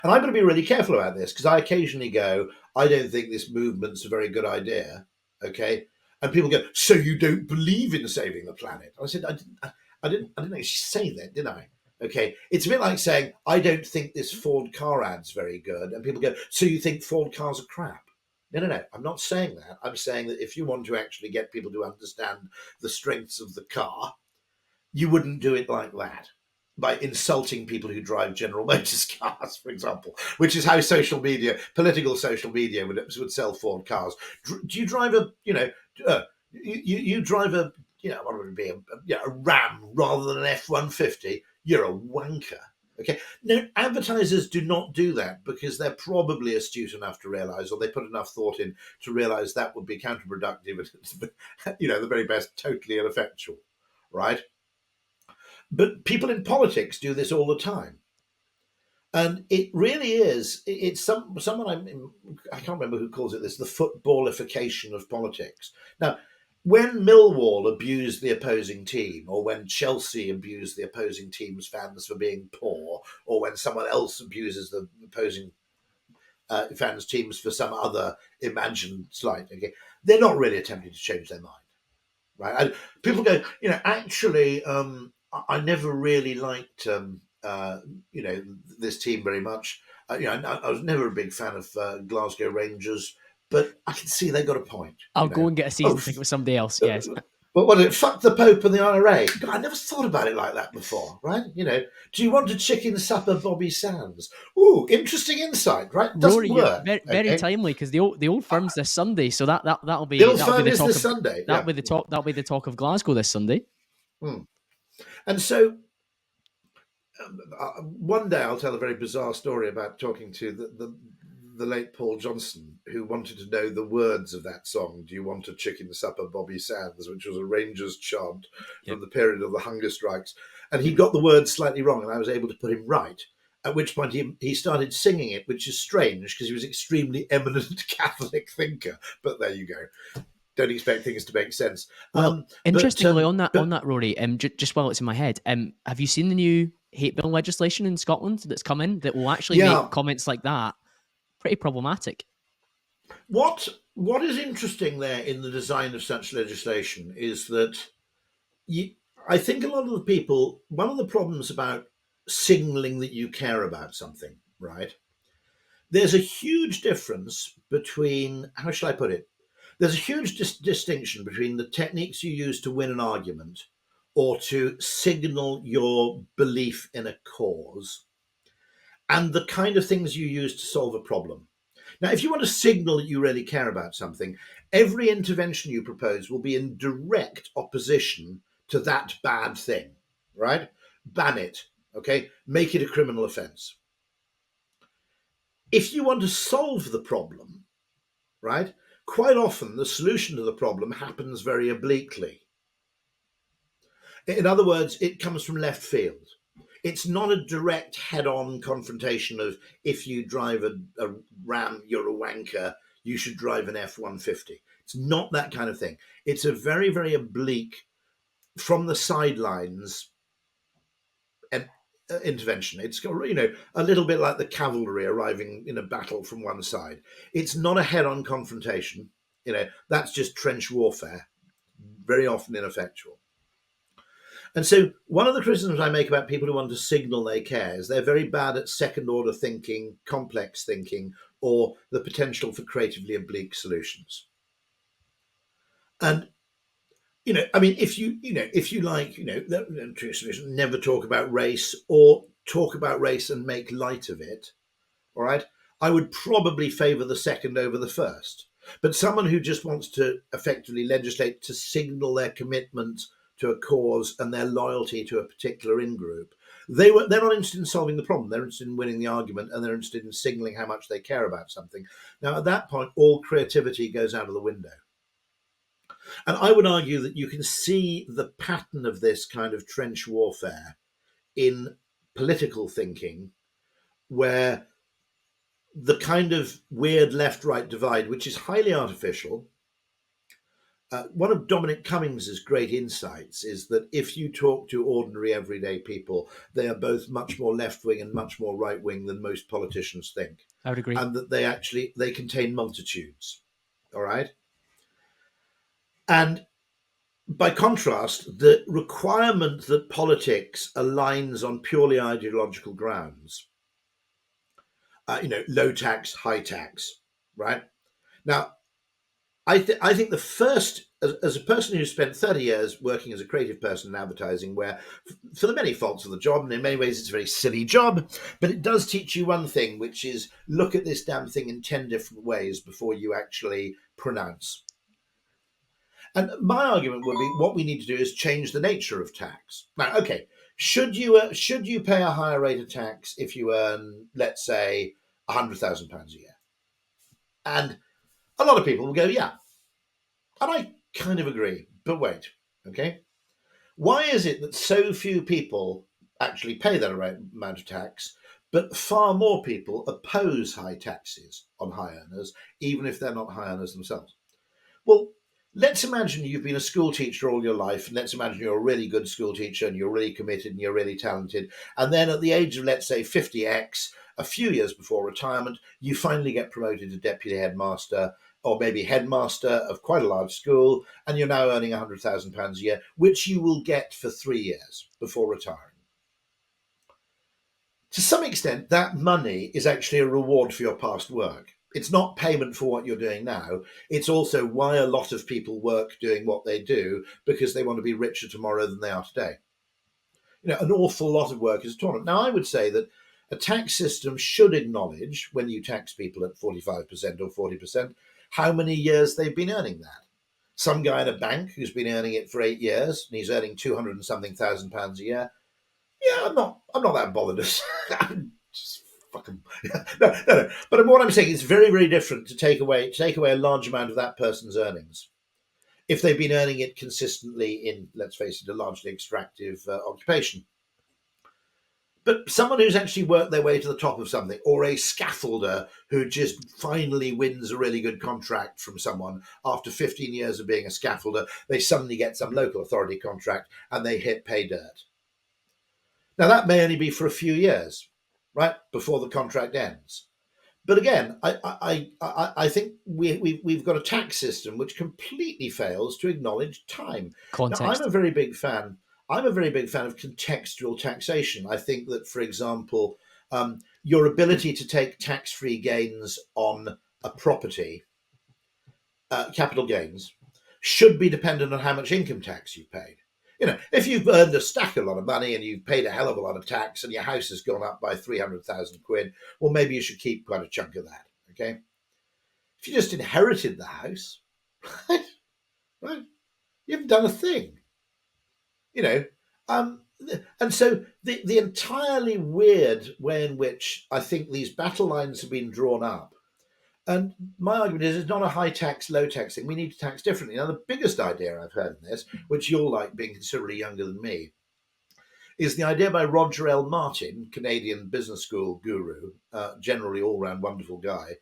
And I'm going to be really careful about this because I occasionally go, I don't think this movement's a very good idea. Okay. And people go, so you don't believe in saving the planet? I said, I didn't actually say that, did I? Okay. It's a bit like saying, I don't think this Ford car ad's very good. And people go, so you think Ford cars are crap? No. I'm not saying that. I'm saying that if you want to actually get people to understand the strengths of the car, you wouldn't do it like that by insulting people who drive General Motors cars, for example, which is how political social media would sell Ford cars. Do you drive you drive a, what would it be, a Ram rather than an F-150? You're a wanker. Okay. No, advertisers do not do that because they're probably astute enough to realize, or they put enough thought in to realize that would be counterproductive and, the very best, totally ineffectual, right? But people in politics do this all the time. And it really is, it's someone I can't remember who calls it this, the footballification of politics. Now, when Millwall abused the opposing team, or when Chelsea abused the opposing team's fans for being poor, or when someone else abuses the opposing fans' teams for some other imagined slight, okay, they're not really attempting to change their mind, right? And people go, actually, I never really liked, this team very much. I was never a big fan of Glasgow Rangers, but I can see they got a point. I'll go and get a season ticket with somebody else. Yes. But what is it? Fuck the Pope and the IRA. God, I never thought about it like that before, right? Do you want a chicken supper, Bobby Sands? Ooh, interesting insight, right? Doesn't Rory, you're work. very timely because the old firm's this Sunday, so that'll be The old that'll be firm the is talk this of Sunday. that'll be the talk that'll be the talk of Glasgow this Sunday. And so one day I'll tell a very bizarre story about talking to the late Paul Johnson, who wanted to know the words of that song, Do You Want a Chicken Supper, Bobby Sands, which was a Rangers chant from the period of the hunger strikes. And he got the words slightly wrong, and I was able to put him right. At which point he started singing it, which is strange because he was an extremely eminent Catholic thinker. But there you go. Don't expect things to make sense. Well, interestingly, on that, Rory, just while it's in my head, have you seen the new hate bill legislation in Scotland that's come in that will actually make comments like that pretty problematic? What is interesting there in the design of such legislation is that I think a lot of the people, one of the problems about signaling that you care about something, right? There's a huge difference between, how shall I put it? There's a huge distinction between the techniques you use to win an argument or to signal your belief in a cause and the kind of things you use to solve a problem. Now, if you want to signal that you really care about something, every intervention you propose will be in direct opposition to that bad thing, right? Ban it, okay? Make it a criminal offense. If you want to solve the problem, right, quite often the solution to the problem happens very obliquely. In other words, it comes from left field. It's not a direct head-on confrontation of if you drive a Ram, you're a wanker, you should drive an F-150. It's not that kind of thing. It's a very, very oblique, from the sidelines intervention. It's a little bit like the cavalry arriving in a battle from one side. It's not a head-on confrontation. That's just trench warfare, very often ineffectual. And so one of the criticisms I make about people who want to signal they care is they're very bad at second order thinking, complex thinking, or the potential for creatively oblique solutions. And, if you like, never talk about race or talk about race and make light of it, all right, I would probably favor the second over the first. But someone who just wants to effectively legislate to signal their commitment to a cause and their loyalty to a particular in-group, they're not interested in solving the problem. They're interested in winning the argument, and they're interested in signaling how much they care about something. Now, at that point, all creativity goes out of the window. And I would argue that you can see the pattern of this kind of trench warfare in political thinking, where the kind of weird left-right divide, which is highly artificial, One of Dominic Cummings's great insights is that if you talk to ordinary everyday people, they are both much more left-wing and much more right-wing than most politicians think. I would agree. And that they contain multitudes. All right. And by contrast, the requirement that politics aligns on purely ideological grounds, low tax, high tax, right? Now, I think the first, as a person who spent 30 years working as a creative person in advertising, where for the many faults of the job, and in many ways it's a very silly job, but it does teach you one thing, which is look at this damn thing in 10 different ways before you actually pronounce. And my argument would be what we need to do is change the nature of tax. Now, okay, should you pay a higher rate of tax if you earn, let's say, £100,000 a year? And a lot of people will go, yeah. And I kind of agree, but wait, okay? Why is it that so few people actually pay that amount of tax, but far more people oppose high taxes on high earners, even if they're not high earners themselves? Well, let's imagine you've been a school teacher all your life, and let's imagine you're a really good school teacher and you're really committed and you're really talented. And then at the age of, let's say, 50x, a few years before retirement, you finally get promoted to deputy headmaster or maybe headmaster of quite a large school, and you're now earning £100,000 a year, which you will get for 3 years before retiring. To some extent, that money is actually a reward for your past work. It's not payment for what you're doing now. It's also why a lot of people work doing what they do, because they want to be richer tomorrow than they are today. An awful lot of work is torn. Now, I would say that a tax system should acknowledge, when you tax people at 45% or 40%, how many years they've been earning that. Some guy in a bank who's been earning it for 8 years and he's earning 200 and something £1,000 a year. Yeah, I'm not that bothered. Just fucking no. But what I'm saying is very, very different to take away a large amount of that person's earnings if they've been earning it consistently in, let's face it, a largely extractive occupation. But someone who's actually worked their way to the top of something, or a scaffolder who just finally wins a really good contract from someone after 15 years of being a scaffolder, they suddenly get some local authority contract and they hit pay dirt. Now, that may only be for a few years, right, before the contract ends. But again, I think we've got a tax system which completely fails to acknowledge time. Context. Now, I'm a very big fan of contextual taxation. I think that, for example, your ability to take tax-free gains on a property, capital gains, should be dependent on how much income tax you've paid. If you've earned a stack a lot of money and you've paid a hell of a lot of tax and your house has gone up by 300,000 quid, well, maybe you should keep quite a chunk of that, okay? If you just inherited the house, right, you haven't done a thing, and so the entirely weird way in which I think these battle lines have been drawn up. And my argument is it's not a high tax, low tax thing. We need to tax differently. Now, the biggest idea I've heard in this, which you'll like being considerably younger than me, is the idea by Roger L. Martin, Canadian business school guru, generally all-round wonderful guy,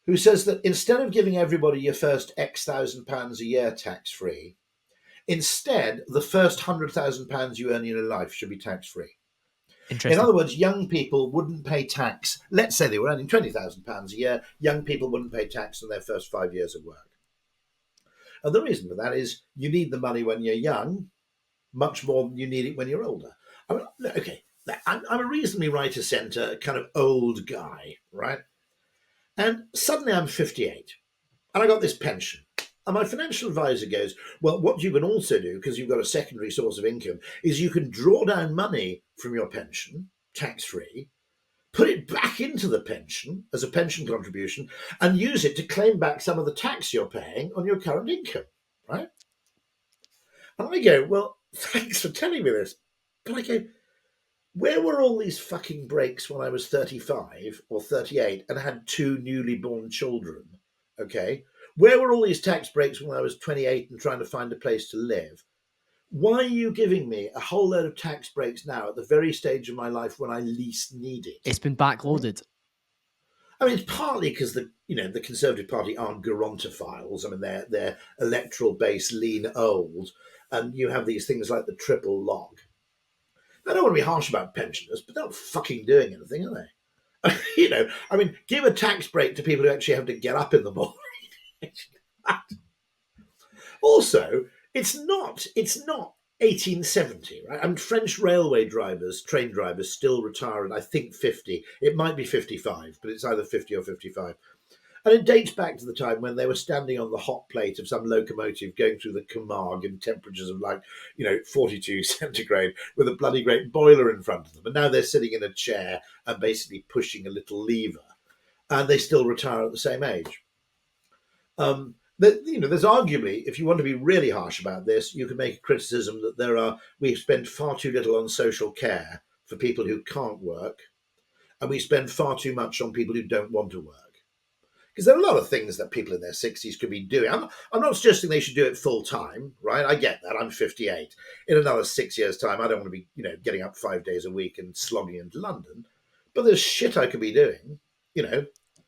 who says that instead of giving everybody your first X £1,000 a year tax-free, instead, the first £100,000 you earn in your life should be tax-free. In other words, young people wouldn't pay tax. Let's say they were earning £20,000 a year. Young people wouldn't pay tax on their first 5 years of work. And the reason for that is you need the money when you're young, much more than you need it when you're older. I'm a reasonably right-of-centre kind of old guy, right? And suddenly I'm 58 and I got this pension. And my financial advisor goes, well, what you can also do, because you've got a secondary source of income, is you can draw down money from your pension, tax-free, put it back into the pension as a pension contribution, and use it to claim back some of the tax you're paying on your current income, right? And I go, well, thanks for telling me this. But I go, where were all these fucking breaks when I was 35 or 38 and had 2 newly born children, okay? Where were all these tax breaks when I was 28 and trying to find a place to live? Why are you giving me a whole load of tax breaks now at the very stage of my life when I least need it? It's been backloaded. I mean, it's partly because the Conservative Party aren't gerontophiles. I mean, their electoral base lean old, and you have these things like the triple log. I don't want to be harsh about pensioners, but they're not fucking doing anything, are they? I mean, give a tax break to people who actually have to get up in the morning. Also, it's not 1870, right? And French railway drivers, train drivers, still retire at, I think, 50. It might be 55, but it's either 50 or 55. And it dates back to the time when they were standing on the hot plate of some locomotive going through the Camargue in temperatures of 42 centigrade with a bloody great boiler in front of them. And now they're sitting in a chair and basically pushing a little lever. And they still retire at the same age. There's arguably, if you want to be really harsh about this, you can make a criticism that we spend far too little on social care for people who can't work, and we spend far too much on people who don't want to work. Because there are a lot of things that people in their 60s could be doing. I'm not suggesting they should do it full time, right? I get that. I'm 58. In another 6 years' time, I don't want to be, getting up 5 days a week and slogging into London. But there's shit I could be doing,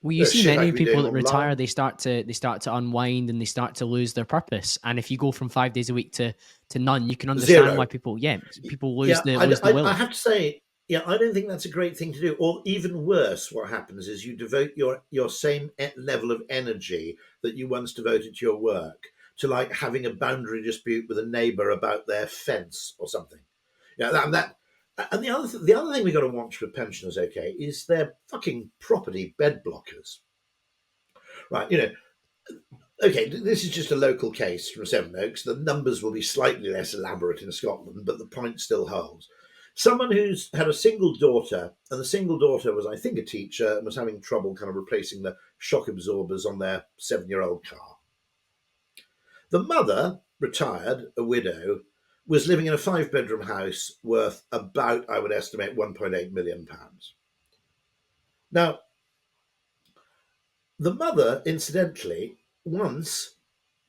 Well, you see many people that retire, they start to unwind and they start to lose their purpose. And if you go from 5 days a week to none, you can understand why people lose the will. I have to say, I don't think that's a great thing to do. Or even worse, what happens is you devote your same level of energy that you once devoted to your work to having a boundary dispute with a neighbour about their fence or something. And the other thing we got to watch with pensioners, okay, is their fucking property bed blockers. Right, okay, this is just a local case from Sevenoaks. The numbers will be slightly less elaborate in Scotland, but the point still holds. Someone who's had a single daughter, and the single daughter was, I think, a teacher and was having trouble kind of replacing the shock absorbers on their 7-year-old car. The mother, retired, a widow, was living in a 5-bedroom house worth about, I would estimate, £1.8 million. Now, the mother, incidentally, once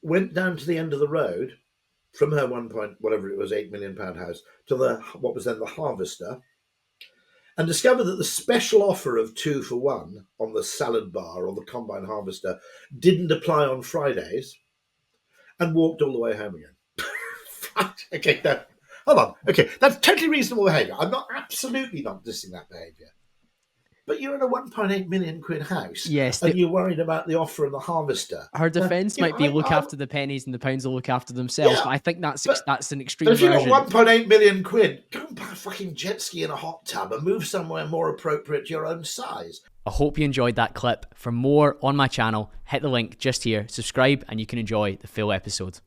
went down to the end of the road from her £8 million house to what was then the Harvester, and discovered that the special offer of 2 for 1 on the salad bar or the combine harvester didn't apply on Fridays, and walked all the way home again. Okay, no, hold on. Okay, that's totally reasonable behaviour. I'm absolutely not dissing that behaviour. But you're in a £1.8 million house, yes, and you're worried about the offer of the harvester. Her defence might be look after the pennies and the pounds will look after themselves. Yeah, but I think that's an extreme version. But if you've got £1.8 million, go and buy a fucking jet ski in a hot tub and move somewhere more appropriate to your own size. I hope you enjoyed that clip. For more on my channel, hit the link just here, subscribe, and you can enjoy the full episode.